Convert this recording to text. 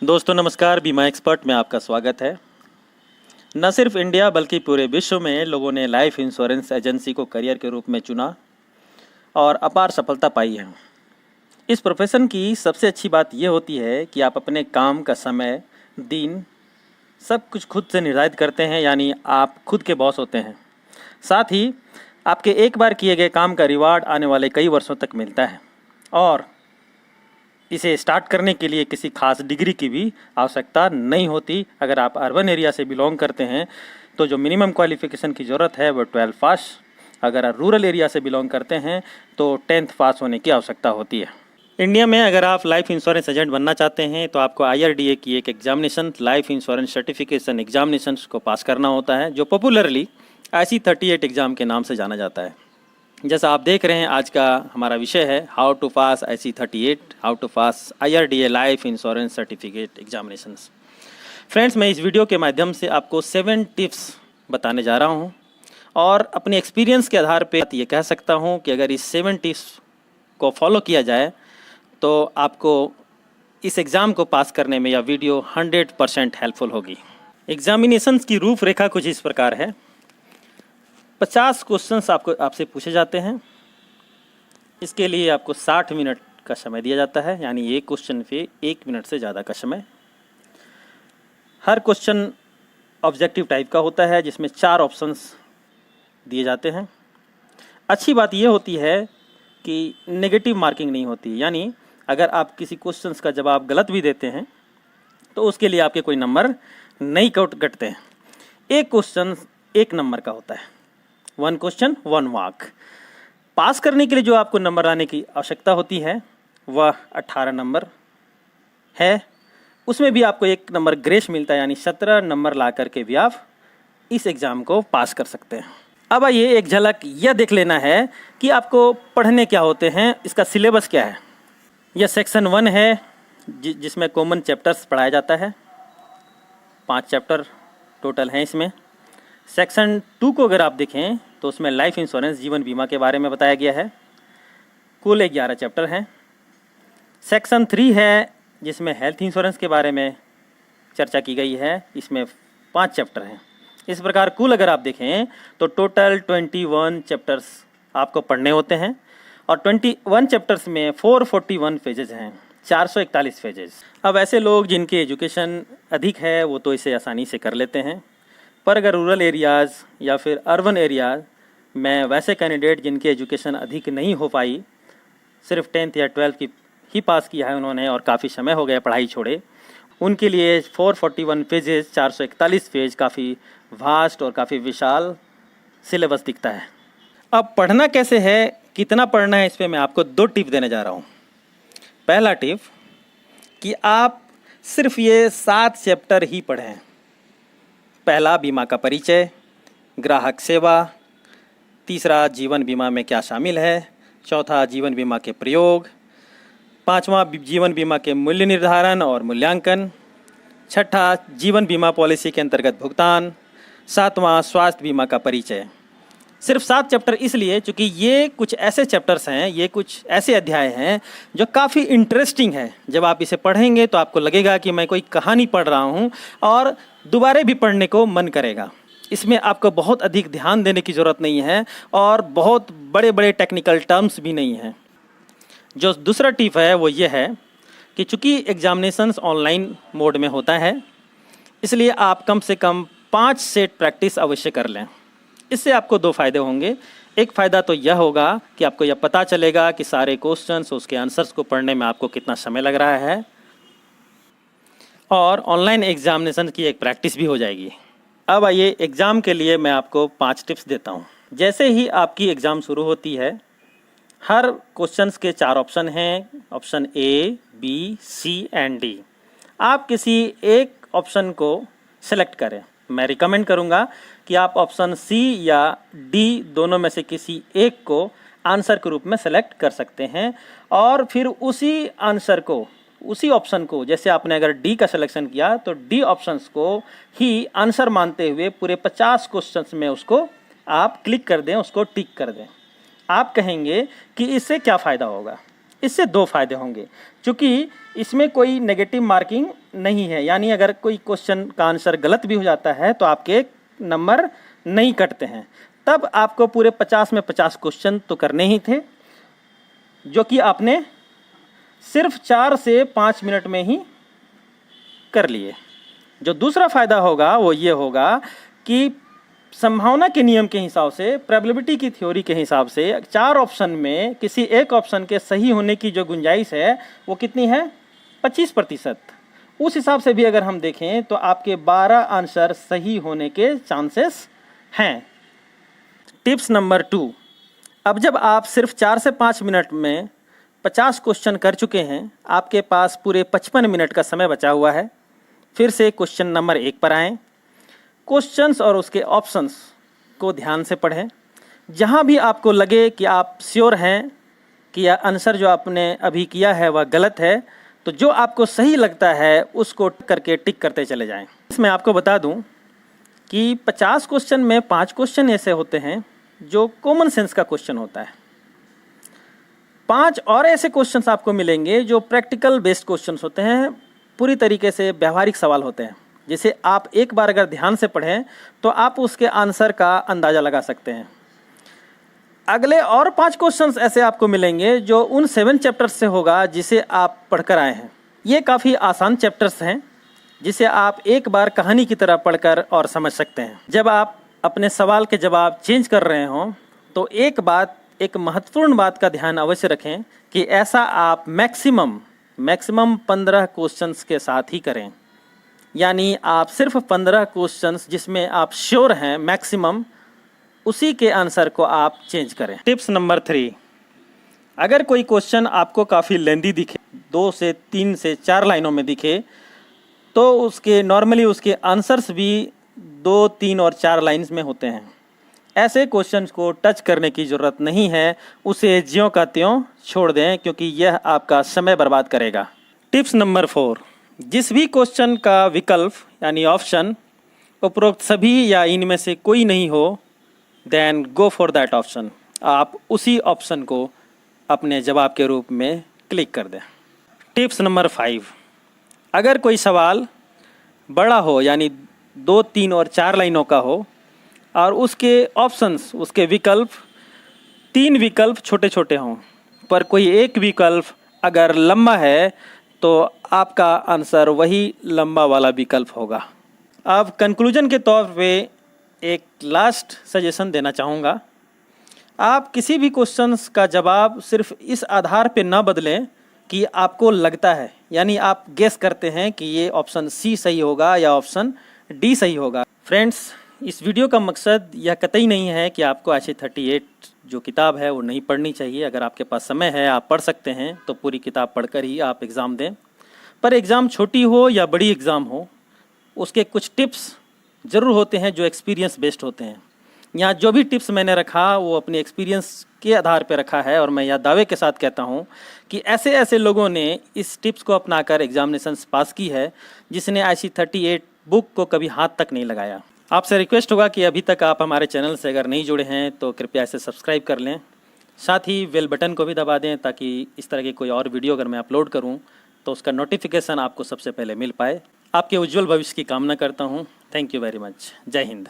दोस्तों नमस्कार, बीमा एक्सपर्ट में आपका स्वागत है। न सिर्फ इंडिया बल्कि पूरे विश्व में लोगों ने लाइफ इंश्योरेंस एजेंसी को करियर के रूप में चुना और अपार सफलता पाई है। इस प्रोफेशन की सबसे अच्छी बात यह होती है कि आप अपने काम का समय, दिन सब कुछ खुद से निर्धारित करते हैं, यानी आप खुद के बॉस होते हैं। साथ ही आपके एक बार किए गए काम का रिवार्ड आने वाले कई वर्षों तक मिलता है और इसे स्टार्ट करने के लिए किसी खास डिग्री की भी आवश्यकता नहीं होती। अगर आप अर्बन एरिया से बिलोंग करते हैं तो जो मिनिमम क्वालिफ़िकेशन की ज़रूरत है वो 12 पास, अगर आप रूरल एरिया से बिलोंग करते हैं तो 10th पास होने की आवश्यकता होती है। इंडिया में अगर आप लाइफ इंश्योरेंस एजेंट बनना चाहते हैं तो आपको IRDA की एक examination, life insurance certification examination को पास करना होता है, जो पॉपुलरली IC38 एग्ज़ाम के नाम से जाना जाता है। जैसा आप देख रहे हैं, आज का हमारा विषय है how to pass IC38, how to pass IRDA life insurance certificate examinations. Friends, मैं इस वीडियो के माध्यम से आपको 7 टिप्स बताने जा रहा हूं और अपने एक्सपीरियंस के आधार पर ये कह सकता हूं कि अगर इस 7 टिप्स को फॉलो किया जाए तो आपको इस एग्ज़ाम को पास करने में यह वीडियो 100% हेल्पफुल होगी। एग्जामिनेशंस की रूपरेखा कुछ इस प्रकार है। 50 क्वेश्चंस आपसे पूछे जाते हैं। इसके लिए आपको 60 मिनट का समय दिया जाता है, यानी एक क्वेश्चन पे 1 मिनट से ज़्यादा का समय। हर क्वेश्चन ऑब्जेक्टिव टाइप का होता है, जिसमें 4 ऑप्शंस दिए जाते हैं। अच्छी बात यह होती है कि नेगेटिव मार्किंग नहीं होती, यानी अगर आप किसी क्वेश्चंस का जवाब गलत भी देते हैं तो उसके लिए आपके कोई नंबर नहीं कटते हैं। एक क्वेश्चन 1 नंबर का होता है, 1 क्वेश्चन 1 मार्क। पास करने के लिए जो आपको नंबर लाने की आवश्यकता होती है वह 18 नंबर है। उसमें भी आपको 1 नंबर ग्रेस मिलता है, यानी 17 नंबर ला करके भी आप इस एग्ज़ाम को पास कर सकते हैं। अब आइए एक झलक यह देख लेना है कि आपको पढ़ने क्या होते हैं, इसका सिलेबस क्या है। यह सेक्शन 1 है जिसमें कॉमन चैप्टर्स पढ़ाया जाता है। 5 चैप्टर टोटल हैं इसमें। सेक्शन 2 को अगर आप देखें तो उसमें लाइफ इंश्योरेंस, जीवन बीमा के बारे में बताया गया है। कुल 11 चैप्टर हैं। सेक्शन 3 है जिसमें हेल्थ इंश्योरेंस के बारे में चर्चा की गई है। इसमें 5 चैप्टर हैं। इस प्रकार कुल अगर आप देखें तो टोटल 21 चैप्टर्स आपको पढ़ने होते हैं और 21 चैप्टर्स में 441 पेजेस हैं, 441 पेजेस। अब ऐसे लोग जिनकी एजुकेशन अधिक है वो तो इसे आसानी से कर लेते हैं, पर अगर रूरल एरियाज़ या फिर अर्बन एरियाज़ में वैसे कैंडिडेट जिनकी एजुकेशन अधिक नहीं हो पाई, सिर्फ 10th या 12th की ही पास किया है उन्होंने और काफ़ी समय हो गया पढ़ाई छोड़े, उनके लिए 441 पेजेस, 441 पेज काफ़ी वास्ट और काफ़ी विशाल सिलेबस दिखता है। अब पढ़ना कैसे है, कितना पढ़ना है, इस पर मैं आपको 2 टिप देने जा रहा हूँ। पहला टिप कि आप सिर्फ ये 7 चैप्टर ही पढ़ें। पहला, बीमा का परिचय, ग्राहक सेवा। तीसरा, जीवन बीमा में क्या शामिल है। चौथा, जीवन बीमा के प्रयोग। 5वां, जीवन बीमा के मूल्य निर्धारण और मूल्यांकन। 6ठा, जीवन बीमा पॉलिसी के अंतर्गत भुगतान। 7वां, स्वास्थ्य बीमा का परिचय। सिर्फ 7 चैप्टर इसलिए क्योंकि ये कुछ ऐसे चैप्टर्स हैं, ये कुछ ऐसे अध्याय हैं जो काफ़ी इंटरेस्टिंग है। जब आप इसे पढ़ेंगे तो आपको लगेगा कि मैं कोई कहानी पढ़ रहा हूँ और दोबारा भी पढ़ने को मन करेगा। इसमें आपको बहुत अधिक ध्यान देने की ज़रूरत नहीं है और बहुत बड़े बड़े टेक्निकल टर्म्स भी नहीं हैं। जो दूसरा टिप है वो ये है कि चूँकि एग्जामिनेशंस ऑनलाइन मोड में होता है, इसलिए आप कम से कम 5 सेट प्रैक्टिस अवश्य कर लें। इससे आपको 2 फ़ायदे होंगे। एक फ़ायदा तो यह होगा कि आपको यह पता चलेगा कि सारे क्वेश्चंस, उसके आंसर्स को पढ़ने में आपको कितना समय लग रहा है, और ऑनलाइन एग्जामिनेशन की एक प्रैक्टिस भी हो जाएगी। अब आइए एग्ज़ाम के लिए मैं आपको 5 टिप्स देता हूँ। जैसे ही आपकी एग्ज़ाम शुरू होती है, हर क्वेश्चंस के 4 ऑप्शन हैं, option A, B, C and D। आप किसी एक ऑप्शन को सेलेक्ट करें। मैं रिकमेंड करूंगा कि आप ऑप्शन C या D दोनों में से किसी एक को आंसर के रूप में सेलेक्ट कर सकते हैं और फिर उसी आंसर को, उसी ऑप्शन को, जैसे आपने अगर D का सिलेक्शन किया तो D ऑप्शंस को ही आंसर मानते हुए पूरे 50 क्वेश्चंस में उसको आप क्लिक कर दें, उसको टिक कर दें। आप कहेंगे कि इससे क्या फ़ायदा होगा। इससे 2 फायदे होंगे, क्योंकि इसमें कोई नेगेटिव मार्किंग नहीं है, यानी अगर कोई क्वेश्चन का आंसर गलत भी हो जाता है तो आपके नंबर नहीं कटते हैं। तब आपको पूरे 50 में 50 क्वेश्चन तो करने ही थे, जो कि आपने सिर्फ 4 से 5 मिनट में ही कर लिए। जो दूसरा फायदा होगा वो ये होगा कि संभावना के नियम के हिसाब से, प्रोबेबिलिटी की थ्योरी के हिसाब से 4 ऑप्शन में किसी एक ऑप्शन के सही होने की जो गुंजाइश है वो कितनी है? 25%। उस हिसाब से भी अगर हम देखें तो आपके 12 आंसर सही होने के चांसेस हैं। टिप्स नंबर 2, अब जब आप सिर्फ 4 से 5 मिनट में 50 क्वेश्चन कर चुके हैं, आपके पास पूरे 55 मिनट का समय बचा हुआ है। फिर से क्वेश्चन नंबर 1 पर आएँ। क्वेश्चंस और उसके ऑप्शंस को ध्यान से पढ़ें। जहाँ भी आपको लगे कि आप श्योर हैं कि यह आंसर जो आपने अभी किया है वह गलत है, तो जो आपको सही लगता है उसको करके टिक करते चले जाएं। इसमें आपको बता दूं कि 50 क्वेश्चन में 5 क्वेश्चन ऐसे होते हैं जो कॉमन सेंस का क्वेश्चन होता है। 5 और ऐसे क्वेश्चंस आपको मिलेंगे जो प्रैक्टिकल बेस्ड क्वेश्चंस होते हैं, पूरी तरीके से व्यवहारिक सवाल होते हैं, जिसे आप एक बार अगर ध्यान से पढ़ें तो आप उसके आंसर का अंदाज़ा लगा सकते हैं। अगले और 5 क्वेश्चंस ऐसे आपको मिलेंगे जो उन 7 चैप्टर्स से होगा जिसे आप पढ़कर आए हैं। ये काफ़ी आसान चैप्टर्स हैं जिसे आप एक बार कहानी की तरह पढ़कर और समझ सकते हैं। जब आप अपने सवाल के जवाब चेंज कर रहे हों तो एक महत्वपूर्ण बात का ध्यान अवश्य रखें कि ऐसा आप मैक्सिमम 15 क्वेश्चंस के साथ ही करें। यानी आप सिर्फ 15 क्वेश्चंस जिसमें आप श्योर हैं मैक्सिमम, उसी के आंसर को आप चेंज करें। टिप्स नंबर 3, अगर कोई क्वेश्चन आपको काफ़ी लेंदी दिखे, 2 से 3 से 4 लाइनों में दिखे, तो नॉर्मली उसके आंसर्स भी 2, 3 और 4 लाइन्स में होते हैं। ऐसे क्वेश्चंस को टच करने की ज़रूरत नहीं है, उसे ज्यों का त्यों छोड़ दें, क्योंकि यह आपका समय बर्बाद करेगा। टिप्स नंबर 4, जिस भी क्वेश्चन का विकल्प यानी ऑप्शन उपरोक्त सभी या इनमें से कोई नहीं हो, then go for that option. आप उसी ऑप्शन को अपने जवाब के रूप में क्लिक कर दें। टिप्स नंबर 5, अगर कोई सवाल बड़ा हो यानी 2, 3 और 4 लाइनों का हो और उसके ऑप्शंस, उसके विकल्प 3 विकल्प छोटे छोटे हों, पर कोई एक विकल्प अगर लंबा है तो आपका आंसर वही लंबा वाला विकल्प होगा। अब कंक्लूजन के तौर पे एक लास्ट सजेशन देना चाहूँगा। आप किसी भी क्वेश्चंस का जवाब सिर्फ इस आधार पे ना बदलें कि आपको लगता है, यानी आप गेस करते हैं कि ये ऑप्शन सी सही होगा या ऑप्शन डी सही होगा। फ्रेंड्स, इस वीडियो का मकसद यह कतई नहीं है कि आपको IC 38 जो किताब है वो नहीं पढ़नी चाहिए। अगर आपके पास समय है, आप पढ़ सकते हैं, तो पूरी किताब पढ़कर ही आप एग्ज़ाम दें। पर एग्ज़ाम छोटी हो या बड़ी एग्ज़ाम हो, उसके कुछ टिप्स ज़रूर होते हैं जो एक्सपीरियंस बेस्ड होते हैं। यहाँ जो भी टिप्स मैंने रखा वो अपने एक्सपीरियंस के आधार पर रखा है, और मैं यह दावे के साथ कहता हूँ कि ऐसे ऐसे लोगों ने इस टिप्स को अपनाकर एग्जामिनेशंस पास की है जिसने IC 38 बुक को कभी हाथ तक नहीं लगाया। आपसे रिक्वेस्ट होगा कि अभी तक आप हमारे चैनल से अगर नहीं जुड़े हैं तो कृपया इसे सब्सक्राइब कर लें, साथ ही बेल बटन को भी दबा दें ताकि इस तरह की कोई और वीडियो अगर मैं अपलोड करूं तो उसका नोटिफिकेशन आपको सबसे पहले मिल पाए। आपके उज्जवल भविष्य की कामना करता हूं। Thank you very much. जय हिंद।